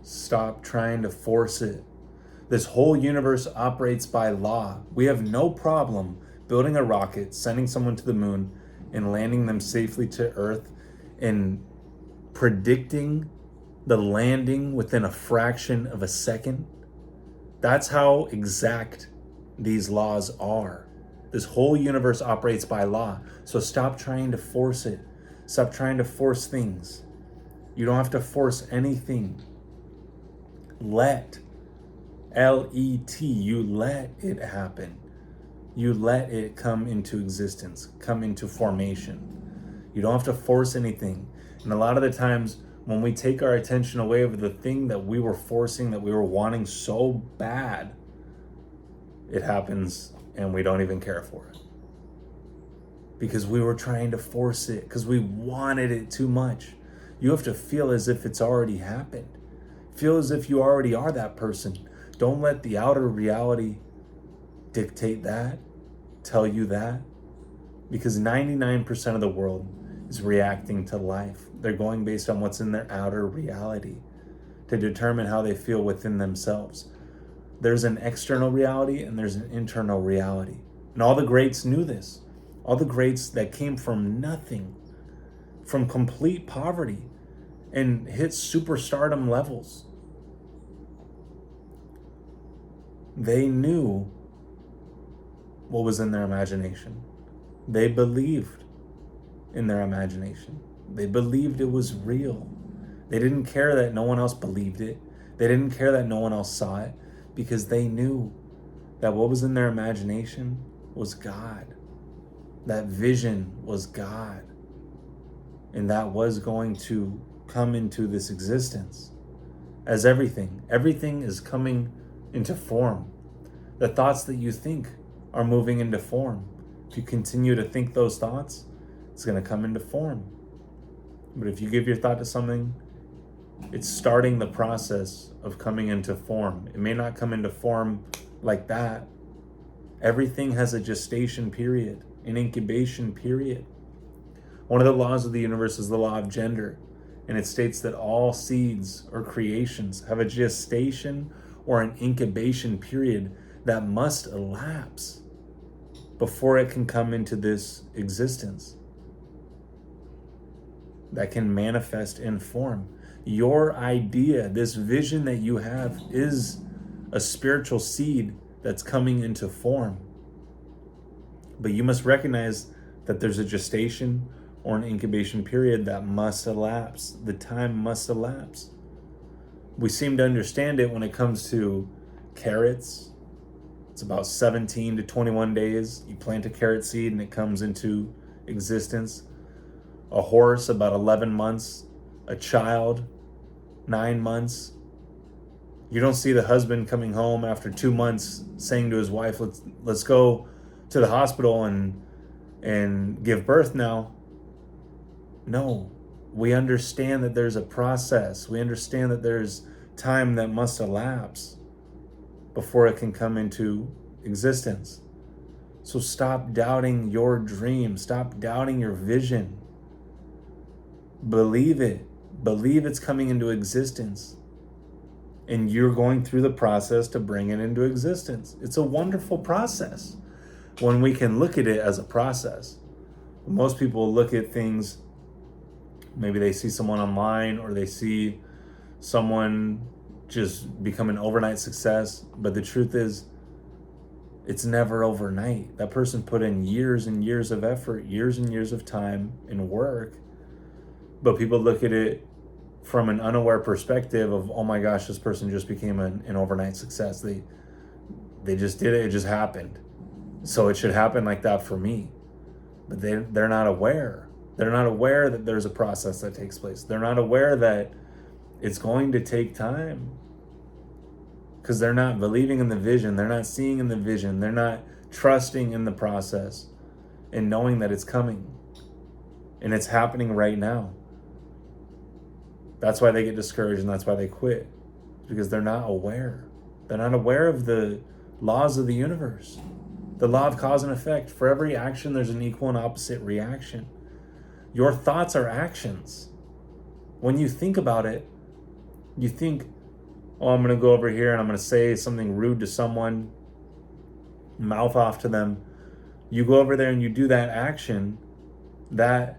Stop trying to force it. This whole universe operates by law. We have no problem building a rocket, sending someone to the moon, and landing them safely to Earth, and predicting the landing within a fraction of a second. That's how exact these laws are. This whole universe operates by law. So stop trying to force it. Stop trying to force things. You don't have to force anything. Let. L-E-T. You let it happen. You let it come into existence, come into formation. You don't have to force anything. And a lot of the times when we take our attention away of the thing that we were forcing, that we were wanting so bad, it happens and we don't even care for it. Because we were trying to force it, because we wanted it too much. You have to feel as if it's already happened. Feel as if you already are that person. Don't let the outer reality dictate that, tell you that. Because 99% of the world is reacting to life. They're going based on what's in their outer reality to determine how they feel within themselves. There's an external reality and there's an internal reality. And all the greats knew this. All the greats that came from nothing, from complete poverty, and hit superstardom levels. They knew what was in their imagination. They believed in their imagination. They believed it was real. They didn't care that no one else believed it. They didn't care that no one else saw it, because they knew that what was in their imagination was God. That vision was God. And that was going to come into this existence as everything. Everything is coming into form. The thoughts that you think are moving into form. If you continue to think those thoughts, it's going to come into form. But if you give your thought to something, it's starting the process of coming into form. It may not come into form like that. Everything has a gestation period, an incubation period. One of the laws of the universe is the law of gender, and it states that all seeds or creations have a gestation or an incubation period that must elapse before it can come into this existence, that can manifest in form. Your idea, this vision that you have, is a spiritual seed that's coming into form. But you must recognize that there's a gestation or an incubation period that must elapse. The time must elapse. We seem to understand it when it comes to carrots. It's about 17 to 21 days. You plant a carrot seed and it comes into existence. A horse, about 11 months. A child, 9 months. You don't see the husband coming home after 2 months saying to his wife, let's go to the hospital and give birth now. No, we understand that there's a process. We understand that there's time that must elapse before it can come into existence. So stop doubting your dream. Stop doubting your vision. Believe it. Believe it's coming into existence. And you're going through the process to bring it into existence. It's a wonderful process when we can look at it as a process. Most people look at things, maybe they see someone online or they see someone just become an overnight success. But the truth is, it's never overnight. That person put in years and years of effort, years and years of time and work. But people look at it from an unaware perspective of, oh my gosh, this person just became an overnight success. They just did it. It just happened. So it should happen like that for me. But they're not aware. They're not aware that there's a process that takes place. They're not aware that it's going to take time, because they're not believing in the vision. They're not seeing in the vision. They're not trusting in the process and knowing that it's coming and it's happening right now. That's why they get discouraged and that's why they quit, because they're not aware. They're not aware of the laws of the universe. The law of cause and effect. For every action, there's an equal and opposite reaction. Your thoughts are actions. When you think about it, you think, oh, I'm going to go over here and I'm going to say something rude to someone, mouth off to them. You go over there and you do that action, that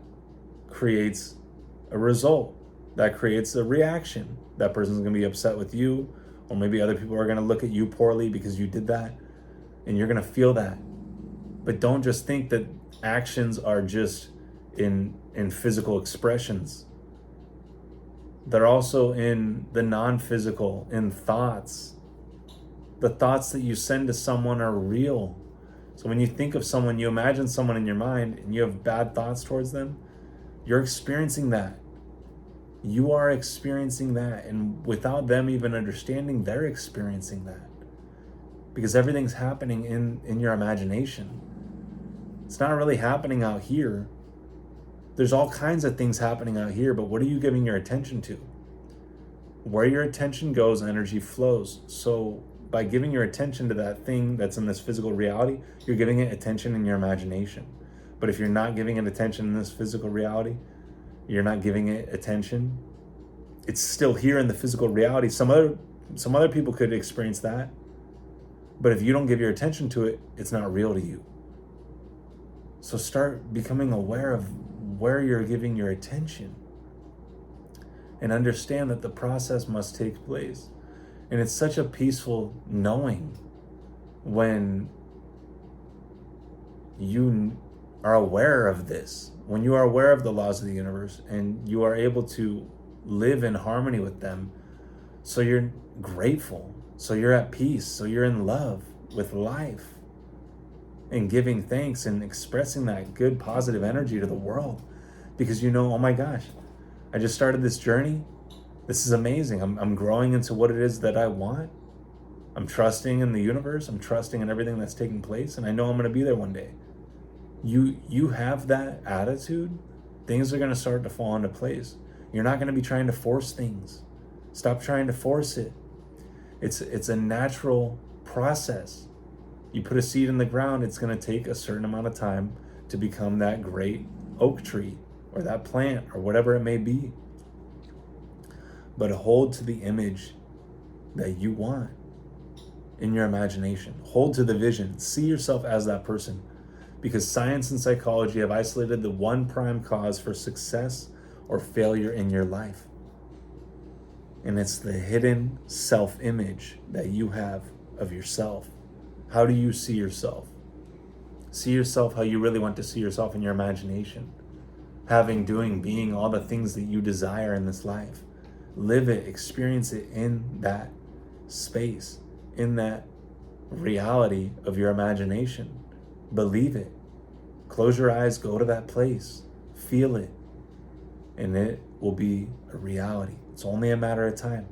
creates a result. That creates a reaction. That person's going to be upset with you, or maybe other people are going to look at you poorly because you did that, and you're going to feel that. But don't just think that actions are just in physical expressions. They're also in the non-physical, in thoughts. The thoughts that you send to someone are real. So when you think of someone, you imagine someone in your mind and you have bad thoughts towards them, you're experiencing that. You are experiencing that. And without them even understanding, they're experiencing that. Because everything's happening in your imagination. It's not really happening out here. There's all kinds of things happening out here, but what are you giving your attention to? Where your attention goes, energy flows. So by giving your attention to that thing that's in this physical reality, you're giving it attention in your imagination. But if you're not giving it attention in this physical reality, you're not giving it attention, it's still here in the physical reality. Some other people could experience that. But if you don't give your attention to it, it's not real to you. So start becoming aware of where you're giving your attention. And understand that the process must take place. And it's such a peaceful knowing when you are aware of this, when you are aware of the laws of the universe and you are able to live in harmony with them. So you're grateful, so you're at peace, so you're in love with life and giving thanks and expressing that good positive energy to the world, because you know, oh my gosh, I just started this journey. This is amazing. I'm growing into what it is that I want. I'm trusting in the universe. I'm trusting in everything that's taking place. And I know I'm going to be there one day. You have that attitude, things are going to start to fall into place. You're not going to be trying to force things. Stop trying to force it. It's a natural process. You put a seed in the ground, it's going to take a certain amount of time to become that great oak tree or that plant or whatever it may be. But hold to the image that you want in your imagination. Hold to the vision. See yourself as that person. Because science and psychology have isolated the one prime cause for success or failure in your life. And it's the hidden self-image that you have of yourself. How do you see yourself? See yourself how you really want to see yourself in your imagination. Having, doing, being all the things that you desire in this life. Live it, experience it in that space, in that reality of your imagination. Believe it. Close your eyes, go to that place, feel it, and it will be a reality. It's only a matter of time.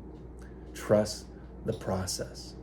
Trust the process.